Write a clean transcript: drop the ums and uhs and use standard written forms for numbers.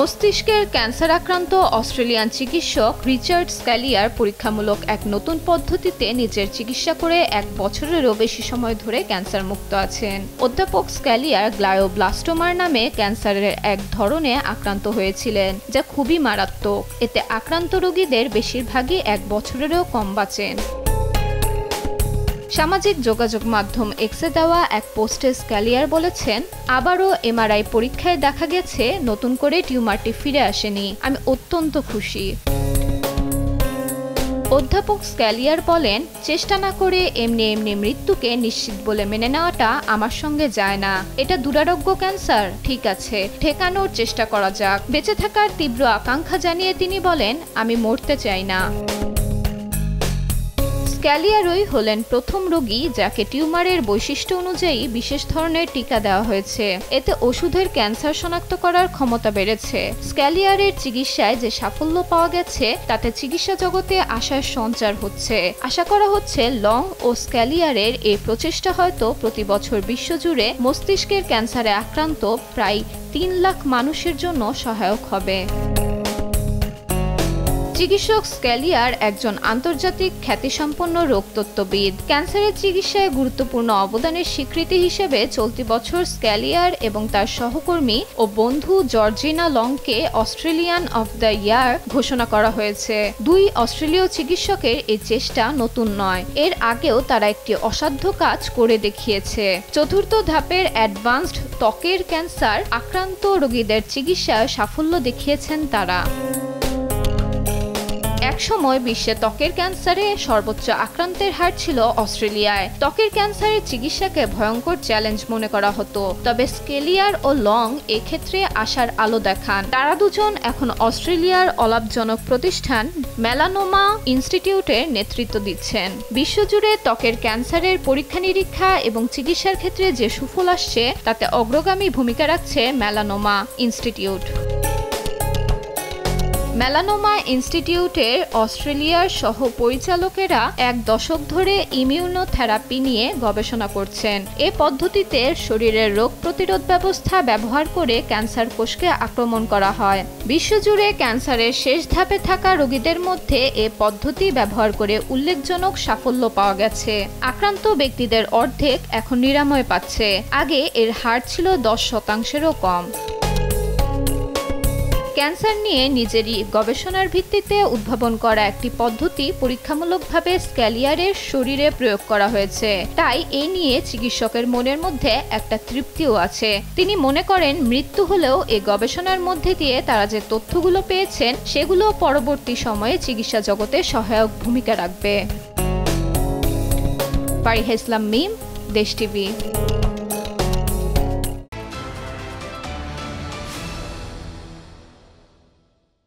মস্তিষ্কের ক্যান্সার আক্রান্ত অস্ট্রেলিয়ান চিকিৎসক রিচার্ড স্ক্যালিয়ার পরীক্ষামূলক এক নতুন পদ্ধতিতে নিজের চিকিৎসা করে 1 বছরেরও বেশি সময় ধরে ক্যান্সার মুক্ত আছেন। অধ্যাপক স্ক্যালিয়ার গ্লায়োব্লাস্টোমার নামে ক্যান্সারের এক ধরনে আক্রান্ত হয়েছিলেন, যা খুবই মারাত্মক। এতে আক্রান্ত রোগীদের বেশিরভাগই 1 বছরেরও কম বাঁচেন। সামাজিক যোগাযোগ মাধ্যম এক্সে দেওয়া এক পোস্টে স্ক্যালিয়ার বলেছেন, আবারও এমআরআই পরীক্ষায় দেখা গেছে নতুন করে টিউমারটি ফিরে আসেনি। আমি অত্যন্ত খুশি। অধ্যাপক স্ক্যালিয়ার বলেন, চেষ্টা না করে এমনি মৃত্যুকে নিশ্চিত বলে মেনে নেওয়াটা আমার সঙ্গে যায় না। এটা দুরারোগ্য ক্যান্সার, ঠিক আছে, ঠেকানোর চেষ্টা করা যাক। বেঁচে থাকার তীব্র আকাঙ্ক্ষা জানিয়ে তিনি বলেন, আমি মরতে চাই না। স্ক্যালিয়ারই হলেন প্রথম রোগী যাকে টিউমারের বৈশিষ্ট্য অনুযায়ী বিশেষ ধরনের টিকা দেওয়া হয়েছে। এতে ওষুধের ক্যান্সার শনাক্ত করার ক্ষমতা বেড়েছে। স্ক্যালিয়ারের চিকিৎসায় যে সাফল্য পাওয়া গেছে তাতে চিকিৎসা জগতে আশার সঞ্চার হচ্ছে। আশা করা হচ্ছে লং ও স্ক্যালিয়ারের এই প্রচেষ্টা হয়তো প্রতি বছর বিশ্বজুড়ে মস্তিষ্কের ক্যান্সারে আক্রান্ত প্রায় 3 লাখ মানুষের জন্য সহায়ক হবে। চিকিৎসক স্ক্যালিয়ার একজন আন্তর্জাতিক খ্যাতিসম্পন্ন রোগতত্ত্ববিদ। ক্যান্সারের চিকিৎসায় গুরুত্বপূর্ণ অবদানের স্বীকৃতি হিসেবে চলতি বছর স্ক্যালিয়ার এবং তার সহকর্মী ও বন্ধু জর্জিনা লংকে অস্ট্রেলিয়ান অফ দ্য ইয়ার ঘোষণা করা হয়েছে। 2 অস্ট্রেলীয় চিকিৎসকের এই চেষ্টা নতুন নয়। এর আগেও তারা একটি অসাধ্য কাজ করে দেখিয়েছে। 4র্থ ধাপের অ্যাডভান্সড ত্বকের ক্যান্সার আক্রান্ত রোগীদের চিকিৎসায় সাফল্য দেখিয়েছেন তারা। একসময় বিশ্বে ত্বকের ক্যান্সারে সর্বোচ্চ আক্রান্তের হার ছিল অস্ট্রেলিয়ায়। ত্বকের ক্যান্সারের চিকিৎসাকে ভয়ঙ্কর চ্যালেঞ্জ মনে করা হতো, তবে স্ক্যালিয়ার ও লং এক্ষেত্রে আশার আলো দেখান। তারা দুজন এখন অস্ট্রেলিয়ার অলাভজনক প্রতিষ্ঠান মেলানোমা ইনস্টিটিউটের নেতৃত্ব দিচ্ছেন। বিশ্বজুড়ে ত্বকের ক্যান্সারের পরীক্ষা নিরীক্ষা এবং চিকিৎসার ক্ষেত্রে যে সুফল আসছে তাতে অগ্রগামী ভূমিকা রাখছে মেলানোমা ইনস্টিটিউট। মেলানোমা ইনস্টিটিউটের অস্ট্রেলিয়ার সহ পরিচালকেরা 1 দশক ধরে ইমিউনোথেরাপি নিয়ে গবেষণা করছেন। এ পদ্ধতিতে শরীরের রোগ প্রতিরোধ ব্যবস্থা ব্যবহার করে ক্যান্সার কোষকে আক্রমণ করা হয়। বিশ্বজুড়ে ক্যান্সারের শেষ ধাপে থাকা রোগীদের মধ্যে এ পদ্ধতি ব্যবহার করে উল্লেখজনক সাফল্য পাওয়া গেছে। আক্রান্ত ব্যক্তিদের অর্ধেক এখন নিরাময় পাচ্ছে। আগে এর হার ছিল 10%-এরও কম। ক্যান্সার নিয়ে নিজেরই গবেষণার ভিত্তিতে উদ্ভাবন করা একটি পদ্ধতি পরীক্ষামূলকভাবে স্ক্যালিয়ারের শরীরে প্রয়োগ করা হয়েছে। তাই এ নিয়ে চিকিৎসকের মনের মধ্যে একটা তৃপ্তিও আছে। তিনি মনে করেন মৃত্যু হলেও এই গবেষণার মধ্যে দিয়ে তারা যে তথ্যগুলো পেয়েছেন সেগুলো পরবর্তী সময়ে চিকিৎসা জগতে সহায়ক ভূমিকা রাখবে। ফারিহা ইসলাম মিম, দেশ টিভি।